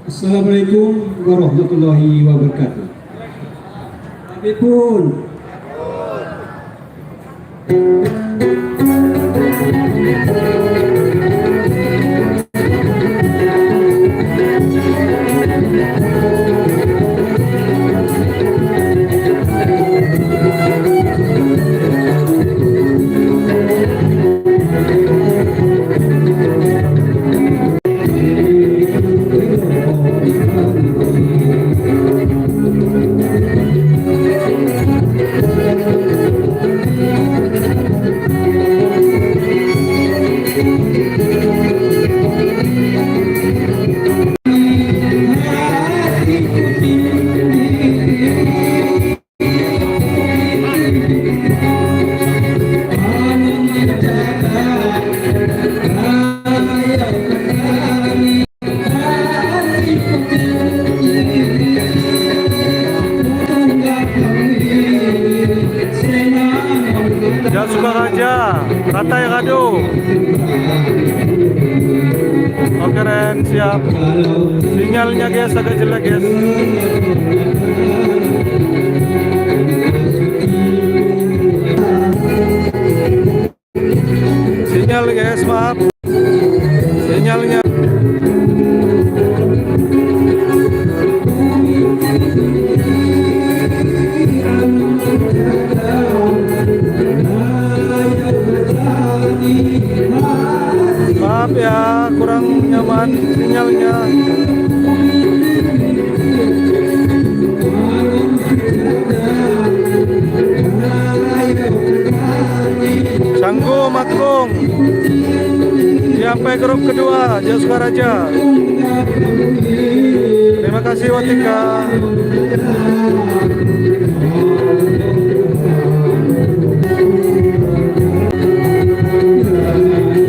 Assalamualaikum warahmatullahi wabarakatuh. Kami pun Ya Sukaraja, Ratai Rado. Oke Ren, siap. Sinyalnya guys agak jelek guys. Sinyal guys, maaf. Sinyalnya. Maaf ya, kurang nyaman sinyalnya. Canggu Makung sampai grup kedua Jasukaraja. Terima kasih Watika.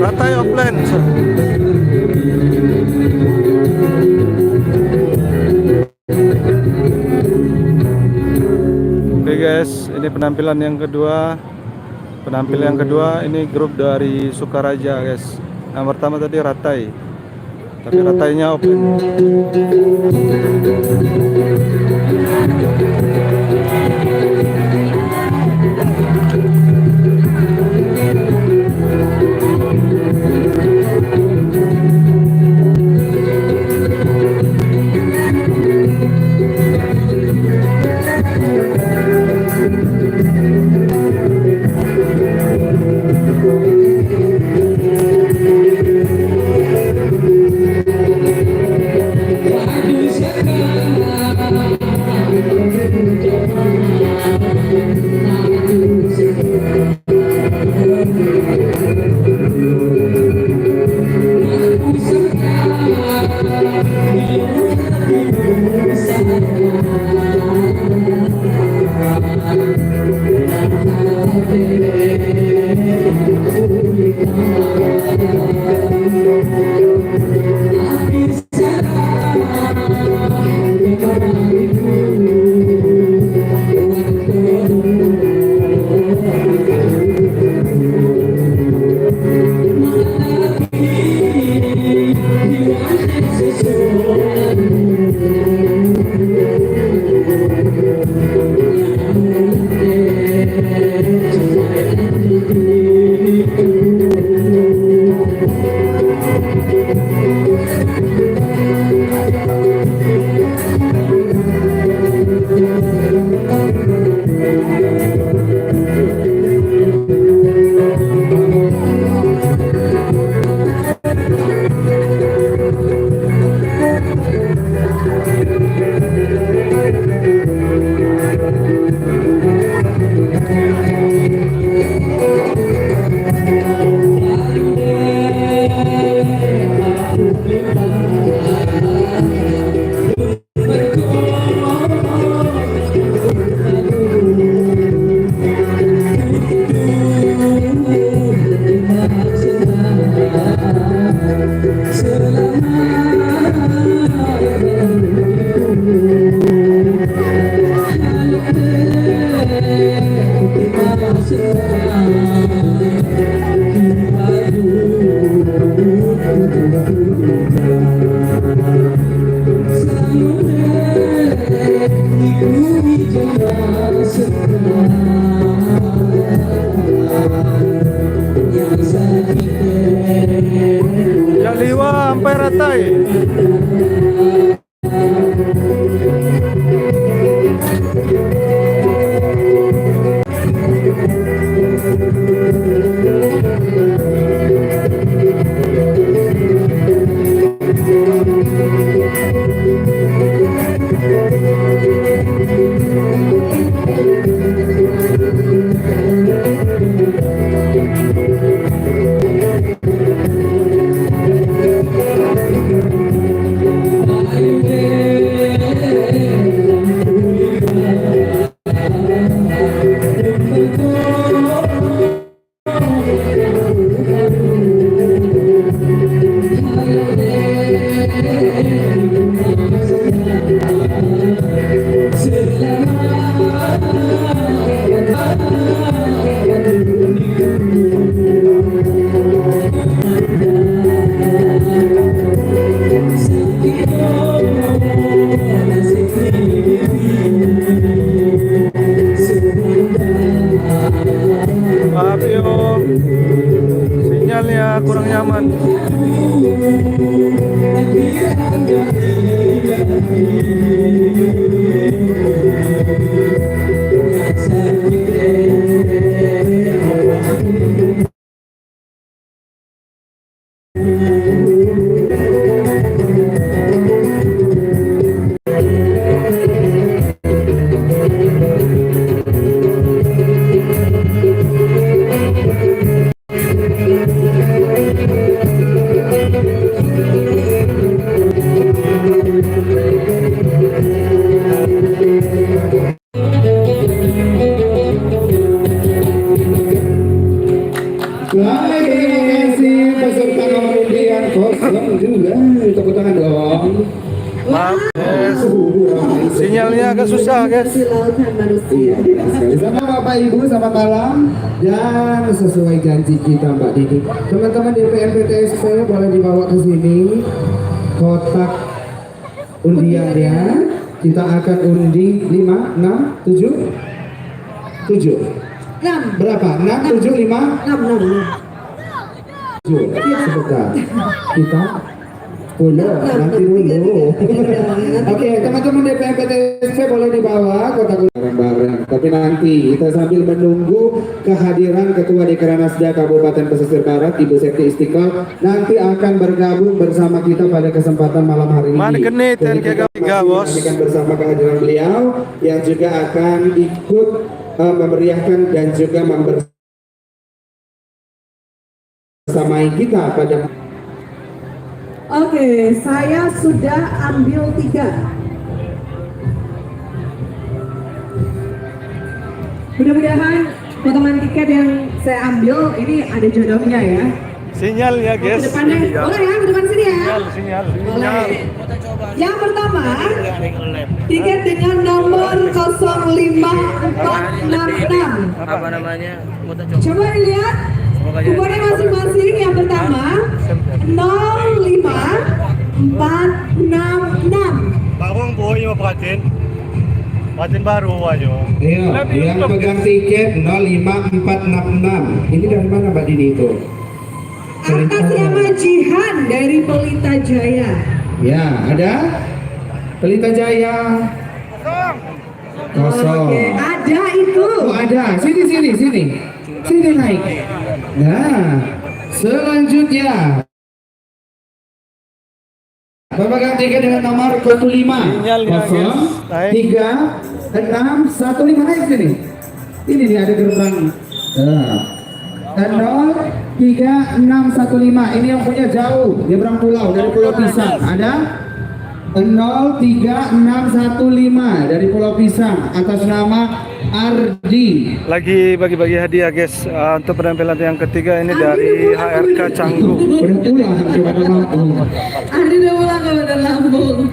Ratai offline. Oke guys, ini penampilan yang kedua. Penampilan yang kedua ini grup dari Sukaraja guys. Yang pertama tadi Ratai, tapi Ratainya offline. Ratai. Maaf yo, sinyalnya kurang nyaman. Baik, terima kasih peserta nomor undian kosong juga. Tepuk tangan dong. Maaf, guys. Sinyalnya agak susah, guys. Sama Bapak Ibu, selamat malam. Dan sesuai janji kita Mbak Didi, teman-teman di PMPTS saya boleh dibawa ke sini kotak undiannya. Kita akan undi 5, 6, 7 7 6. berapa? 6, 7, 5 7 sebentar kita nanti dulu. Oke, teman-teman DPMPTSP boleh dibawa kotak bareng-bareng. Tapi nanti kita sambil menunggu kehadiran Ketua Dekranasda Kabupaten Pesisir Barat Ibu Septi Istiqlal nanti akan bergabung bersama kita pada kesempatan malam hari ini. Mana genit dan ketiga, bos. Akan bersama kehadiran beliau yang juga akan ikut memeriahkan dan juga membersamai kita pada. Oke, saya sudah ambil 3. Mudah-mudahan potongan tiket yang saya ambil ini ada jodohnya ya. Sinyalnya, Ke guys. depan deh. Iya. Boleh ya, ke depan sini ya. Sinyal. Boleh. Yang pertama, tiket dengan nomor 05466. Apa namanya? Coba dilihat kuponnya masing-masing. Yang pertama 05466. Bawang buhay mo, Pratin. Pratin baru aja. Iya, yang pegang tiket 05466. Ini dari mana Mbak Dini itu? Atas nama Jihan dari Pelita Jaya. Ya, ada Pelita Jaya. Kosong. Oke, ada itu. Oh, ada. Sini. Sini naik. Nah, selanjutnya pemegang tiket dengan nomor 05 Sinyalnya, guys. Naik. 3615 naik sini. Ini nih ada gerbang. 03615 ini yang punya jauh nyebrang pulau dari Pulau Pisang. Ada 03615 dari Pulau Pisang atas nama Ardi. Lagi bagi-bagi hadiah, guys. Untuk penampilan yang ketiga ini dari HRK Canggu. Udah pulang ke Bandar Lampung. Ada udah pulang ke Bandar Lampung.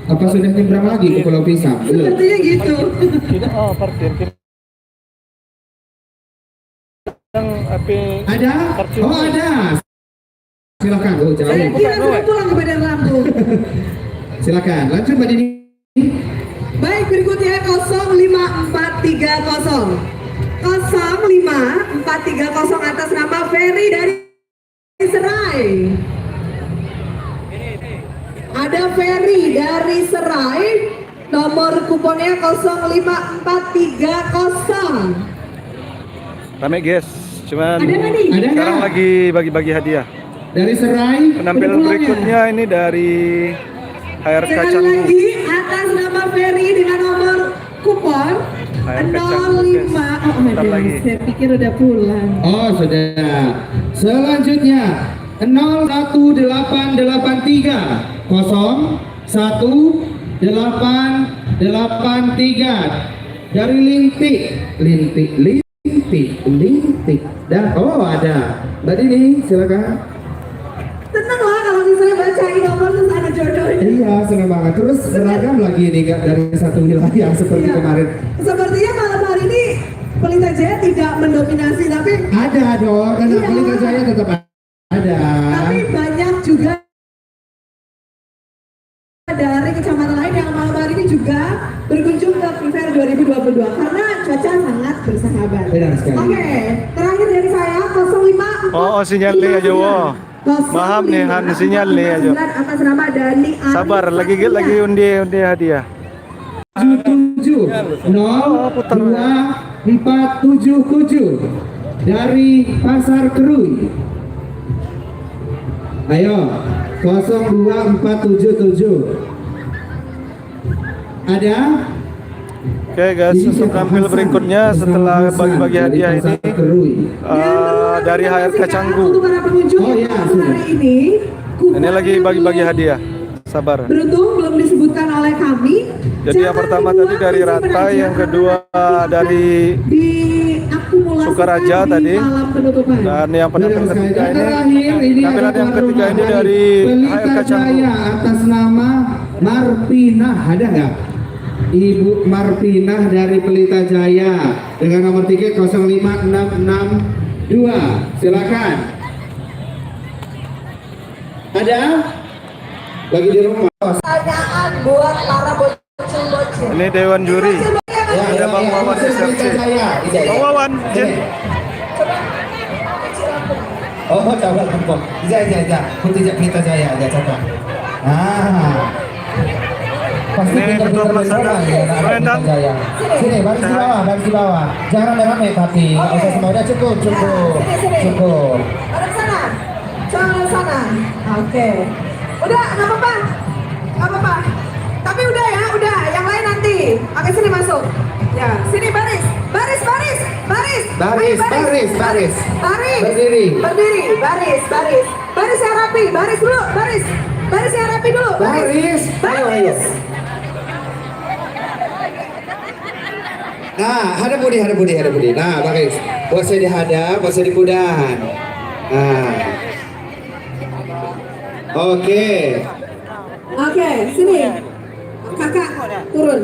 Apa sudah nyebrang lagi ke Pulau Pisang? Belum. Sepertinya gitu. Parkir. Yang api Ada? Oh, ada. Silakan. Oh, jauh. Saya kira sudah pulang ke Bandar Lampung. Silakan. Lanjut Mbak Dini. Baik, berikutnya 05430. 05430 atas nama Ferry dari Serai. Ada Ferry dari Serai, nomor kuponnya 05430. Rame guys, cuman Ada nggak nih? Ada sekarang nggak? lagi bagi-bagi hadiah. Dari Serai. Penampil Udah pulang ya? berikutnya ini dari HRK Sekali Canggu. lagi atas nama Ferry dengan nomor kupon HRK 05. Oh, Bentar ada. lagi. Saya pikir udah pulang. Oh sudah. Selanjutnya 01883 01883 dari Lintik. Dan oh ada. Mbak Dini silakan. Seneng lah kalau misalnya bacain nomor terus ada jodohnya. Iya senang banget. Terus beragam lagi nih Kak, dari satu wilayah seperti Iya. kemarin. Sepertinya malam hari ini Pelita Jaya tidak mendominasi, tapi Ada dong. Karena Iya. Pelita Jaya tetap ada. banyak juga dari kecamatan lain yang malam hari ini juga berkunjung ke Free Fair 2022 karena cuaca sangat bersahabat. Benar sekali. Oke, terakhir dari saya 05. Oh, sinyal nih aja wo. Maham nih, Han, sinyal nih aja. Atas nama Dani Ari Sabar, lagi Satria. undi hadiah. 77 02477 dari Pasar Kerui. Ayo 02477. Ada? Oke guys, untuk tampil berikutnya setelah bagi-bagi hadiah ini dari HRK Canggu. Untuk para pengunjung Oh, iya, malam sudah. hari ini, kupon Ini lagi yang bagi-bagi belum hadiah. Sabar. Beruntung belum disebutkan oleh kami. Jadi yang pertama tadi dari Ratai, yang kedua dari di akumulasi Sukaraja di tadi. malam penutupan. Dan yang penampilan ketiga ini, ini penampilan yang ketiga ini dari HRK Pelita Canggu. Jaya atas nama Marpinah. Ada nggak? Ibu Marpinah dari Pelita Jaya dengan nomor tiket 05662. Silakan. Ada? Lagi di rumah. Pertanyaan buat para bocil-bocil. Ini Dewan Juri. Ya, Ada Bang Wawan SRC. Bang Wawan, Jin. Oh, coba kumpul. Iya. Putih Pelita Jaya, ya coba. Ah. Pasti Ini ketua pelaksana. Rendang. Sini, baris di bawah. Jangan rame-rame tapi nggak usah semuanya cukup. Ada sana. Jangan sana. Oke. Udah, nggak apa-apa. Nggak apa-apa. Tapi udah ya, udah. Yang lain nanti. Oke, sini masuk. Ya, sini baris. Baris. Ayo, Baris. Baris. Berdiri. Baris. Baris yang rapi. Baris dulu. Baris yang rapi dulu. Baris. Ayo. Nah, hadap budi. Nah, baris. Bosnya dihadap, bosnya di kudan. Nah. Oke. Oke, sini. Kakak turun.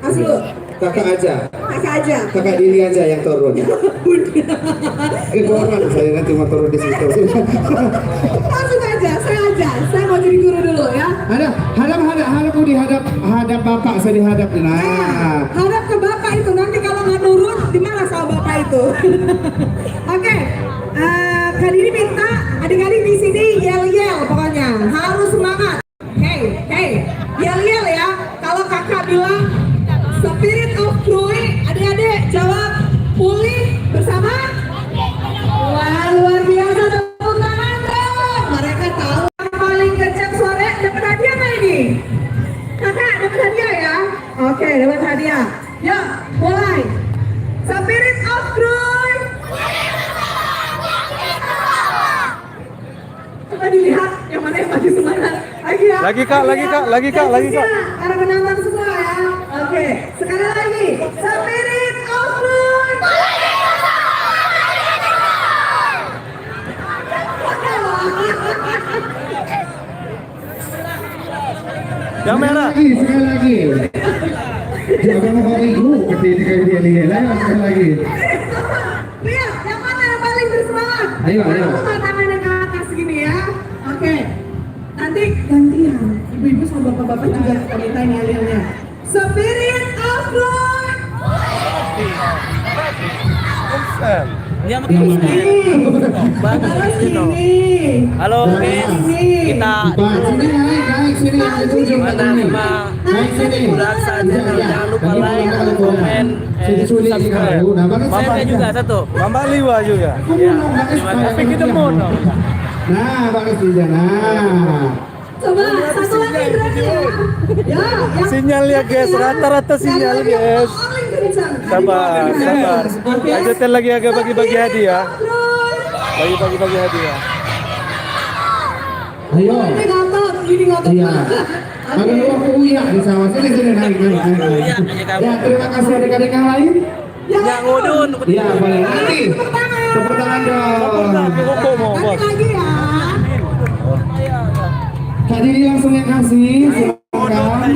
Kasih dulu. Kakak aja. Kakak aja. Kakak Dini aja yang turun. Kegoran saya nanti mau turun di situ. Langsung aja. Saya mau jadi guru dulu ya. Hadap budi, hadap bapak, saya dihadap. Nah. Harap ke bapak itu, nanti kalau nggak nurut dimana sama bapak itu. Oke, kali ini minta adik-adik di sini yel pokoknya harus semangat. Hey, yel ya. Kalau kakak bilang spirit of Troy, adik-adik jawab pulih bersama. Wah, luar biasa, tepuk tangan dong. Mereka tahu yang paling kencang sore dapat hadiah nggak ini? Kakak dapat hadiah ya? Oke, dapat hadiah. Yuk, mulai. Spirit of Troy. Coba dilihat yang mana yang maju semangat. Lagi ya? Lagi, Kak. Para penonton semua ya. Oke, sekali lagi. Spirit of Troy. Yang merah. Sekali lagi. Jangan mau ibu ketika dia lihat sekali lagi. Lihat, yang mana yang paling bersemangat? Ayo. Angkat tangannya ke atas segini ya. Oke. Nanti gantian. Ibu-ibu sama bapak-bapak juga minta yel-yelnya. Spirit of Lord. Yang mana? Terus ini. Halo guys, kita Pak, sini naik sini yang ditunjuk katanya. Naik sini. jangan lupa like, komen, subscribe. Saya juga satu. Mama Liwa juga. Ya, terima kasih. Kita mau dong. Nah, bagus Liza. Nah. Coba satu lagi berarti ya. Ya, yang Sinyal ya guys, rata-rata sinyal guys. paling kencang. Sabar, sabar. Lanjutin lagi agak bagi-bagi hadiah. Terus. Bagi-bagi hadiah. Ayo. Ini ngotot. Iya. Ada lu aku uyak di sawah. Sini naik. Ya, terima kasih adik-adik yang lain. Yang udun. Iya, boleh. Nanti. Tepuk tangan dong. Lagi ya. Tadi langsung yang kasih. Silakan.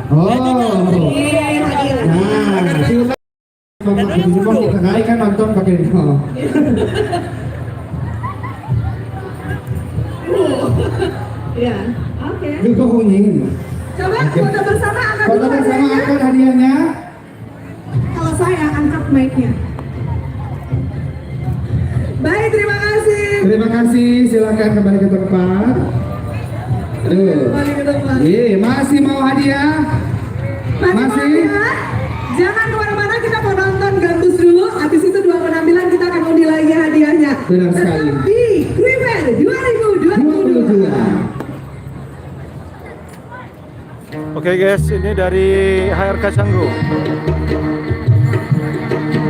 Oh. Nah, kita kali kan nonton pakai itu. Ya, oke. Juga kunying. Coba foto bersama angkat Foto dulu bersama hadiahnya. angkat hadiahnya. Kalau saya angkat mic-nya. Baik, terima kasih. Terima kasih. Silakan kembali ke tempat. Aduh. Kembali ke depan. Masih mau hadiah? Masih? Hadiah? Jangan kemana-mana, kita mau nonton gambus dulu. Habis itu 2 penampilan kita akan undi lagi hadiahnya. Benar sekali. Tetap di Kriven 2022. 22. Oke guys, ini dari HRK Canggu.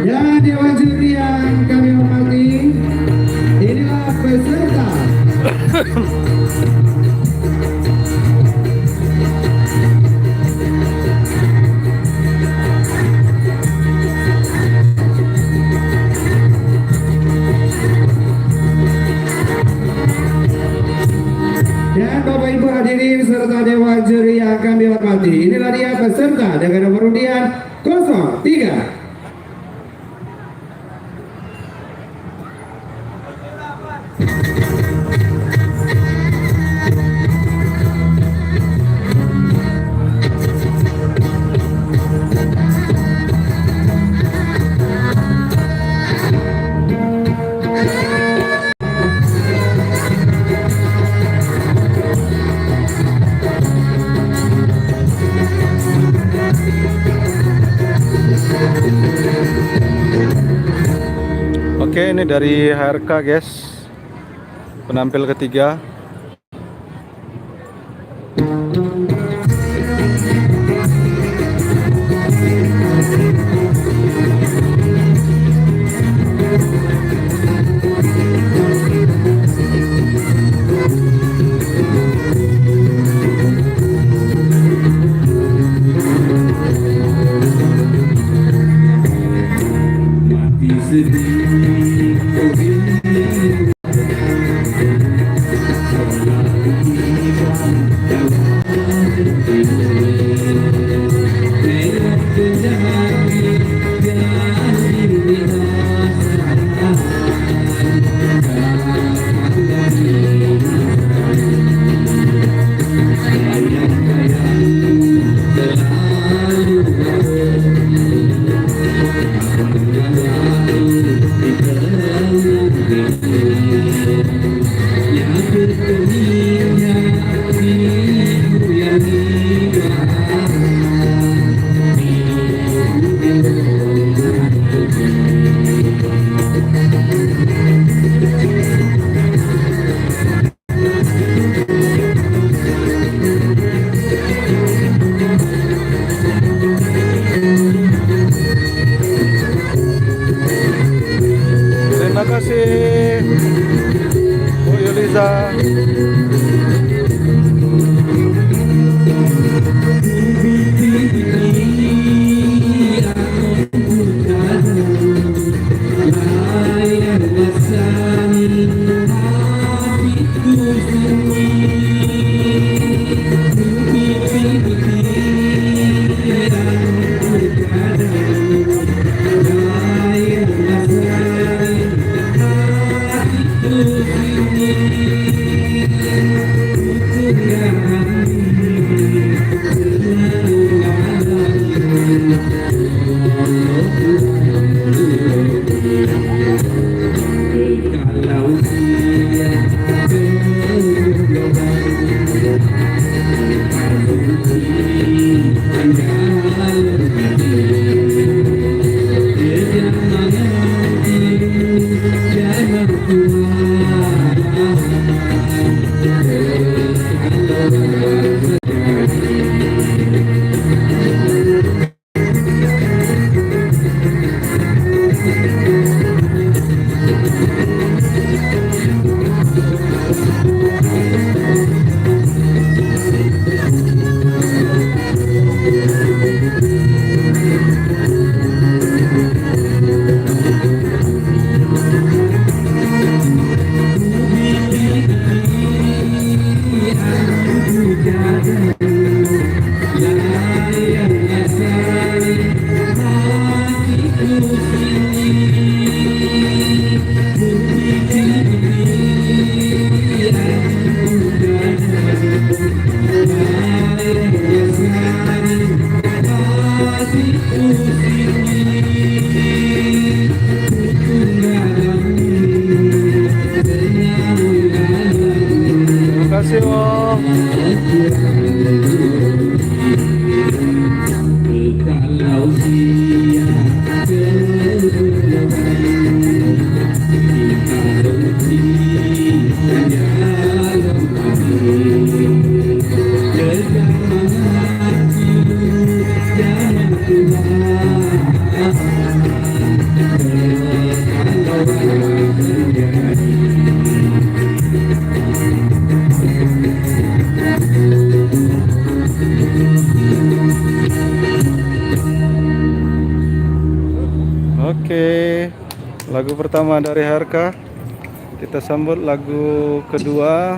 Ya, dewan juri yang kami hormati, inilah peserta. Dan Bapak Ibu hadirin serta dewan juri yang kami hormati, inilah dia peserta dengan nomor undian 03. Oke, ini dari HRK guys. Penampil ketiga. Mati sedih kau ini. Lagu pertama dari Harka. Kita sambut lagu kedua.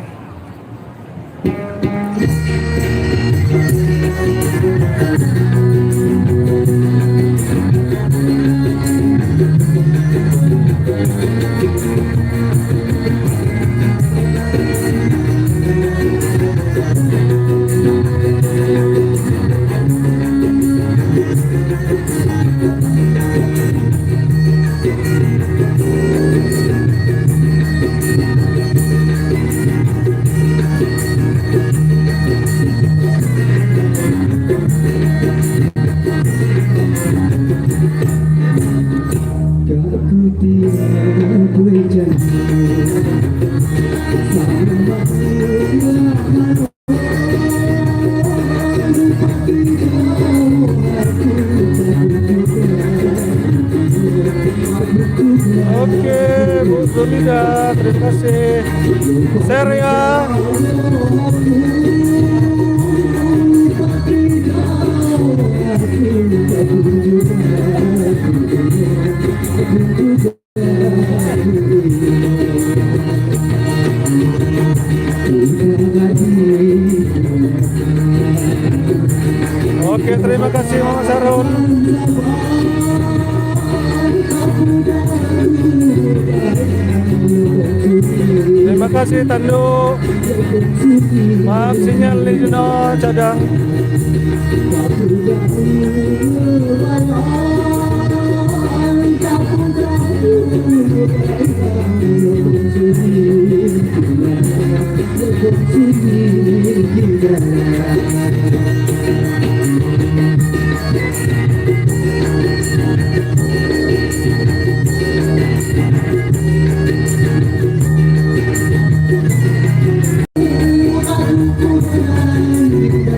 Oke, Bu Zulida, terima kasih. Share ya. Oke, terima kasih Mama Sarun. Terima kasih Tandu. Maaf sinyal di Juno cadang.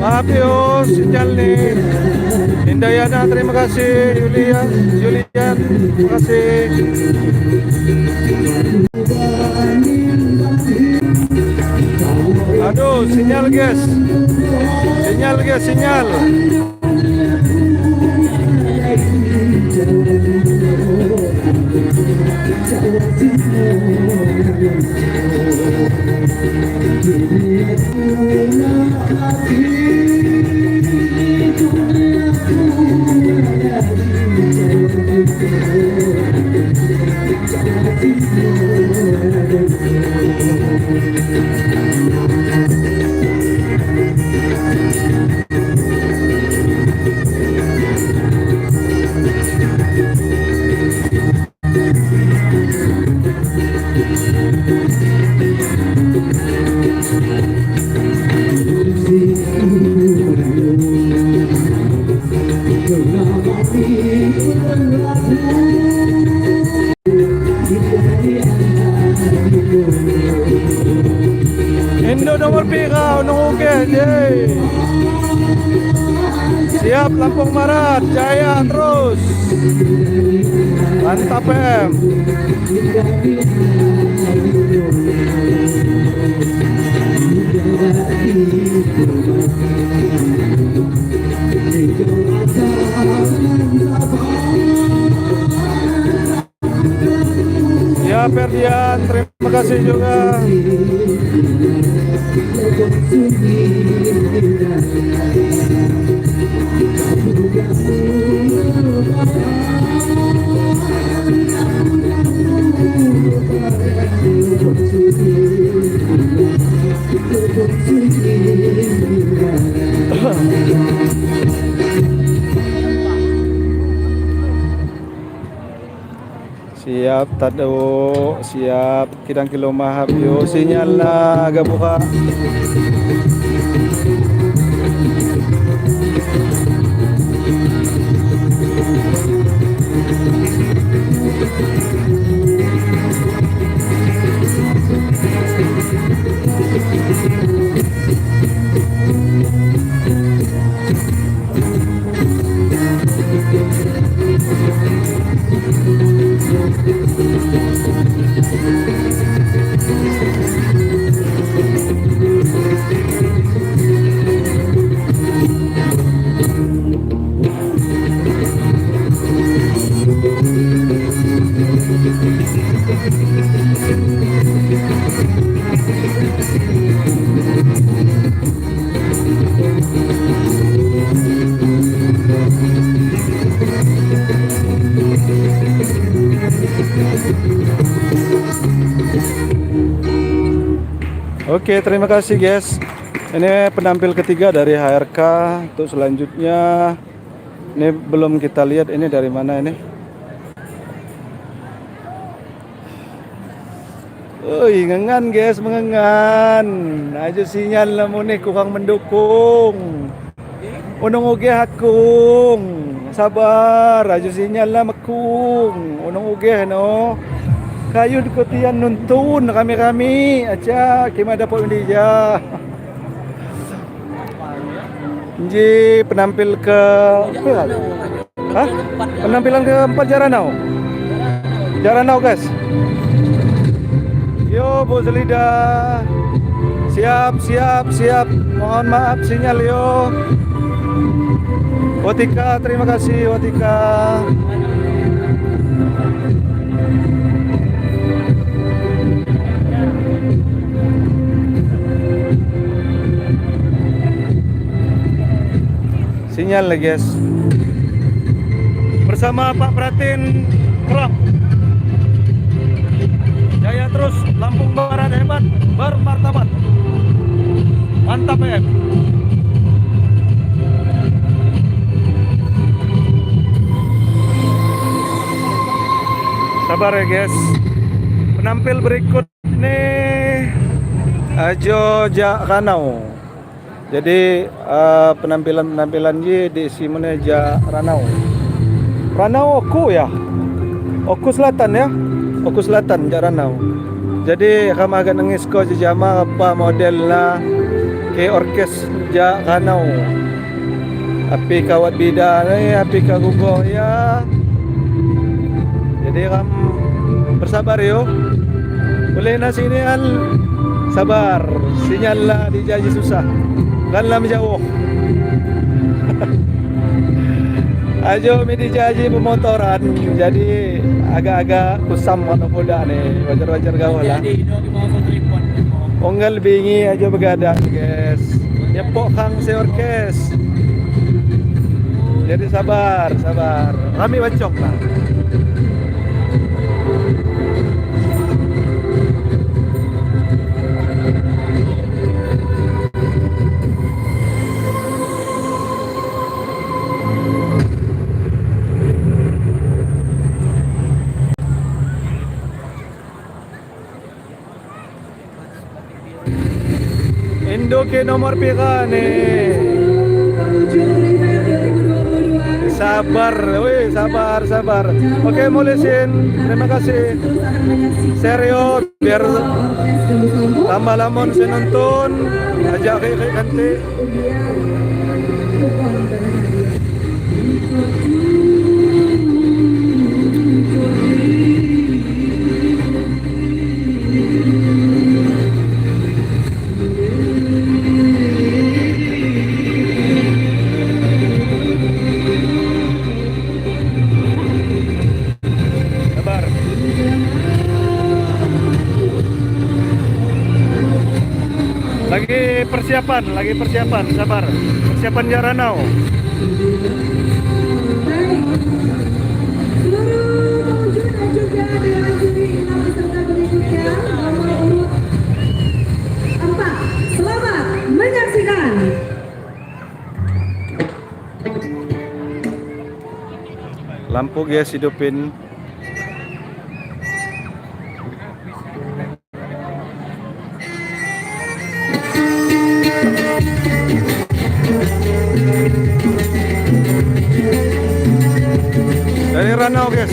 Maaf yo, sinyal nih. Indayana, terima kasih. Julian, terima kasih. Aduh, sinyal guys. Sinyal. Indo nomor pira, uget, yay. Siap Lampung Barat, jaya terus. Mantap em. Ya Ferdian, terima kasih juga. Siap Tado, siap Kidang Kilo Mahab yo, sinyal na agak buka. Oke, terima kasih guys. Ini penampil ketiga dari HRK. Untuk selanjutnya, ini belum kita lihat ini dari mana ini. Ngengan guys, mengengan. Aja sinyal namun nih kurang mendukung. Unong uge hakung. Sabar, aja sinyal lah makung. Unong uge no. Kayu dikutian nuntun kami aja gimana dapat dia. Ji penampil ke Hah? Penampilan keempat Jaranau guys. Yo Bu Zelida. Siap. Mohon maaf sinyal yo. Watika, terima kasih Watika. Sinyal lagi guys. Bersama Pak Pratin Kerap. Jaya terus, Lampung Barat hebat, bermartabat. Mantap ya. Sabar ya guys. Penampil berikut nih Ajo Jakanau. Jadi penampilan di Simone Ranau Oku ya. Oku Selatan ya. Oku Selatan Ranau. Jadi kami agak nangis ko jama apa modelnya ke orkes Ranau. Api kawat bida nih, api kagugo ya. Jadi kamu bersabar yo. Boleh na sinyal sabar. Sinyal lah dijaji susah. Kan lam jauh. Ajo midi jaji pemotoran. Jadi agak-agak kusam atau muda nih. Wajar-wajar gaul lah. Onggal bingi aja begadang guys. Nyepok kang seorkes. Jadi sabar. Kami bacok lah. Indo ke nomor pika nih. Sabar, wih sabar. Oke mulisin, terima kasih. Serius, biar tambah lamon senonton, ajak ke kanti. Lagi persiapan, sabar. Persiapan Jaranau. Seluruh pengunjung dan juga dewan juri 6 peserta berikutnya nomor urut 4. Selamat menyaksikan. Lampu guys hidupin. Dari Ranau guys.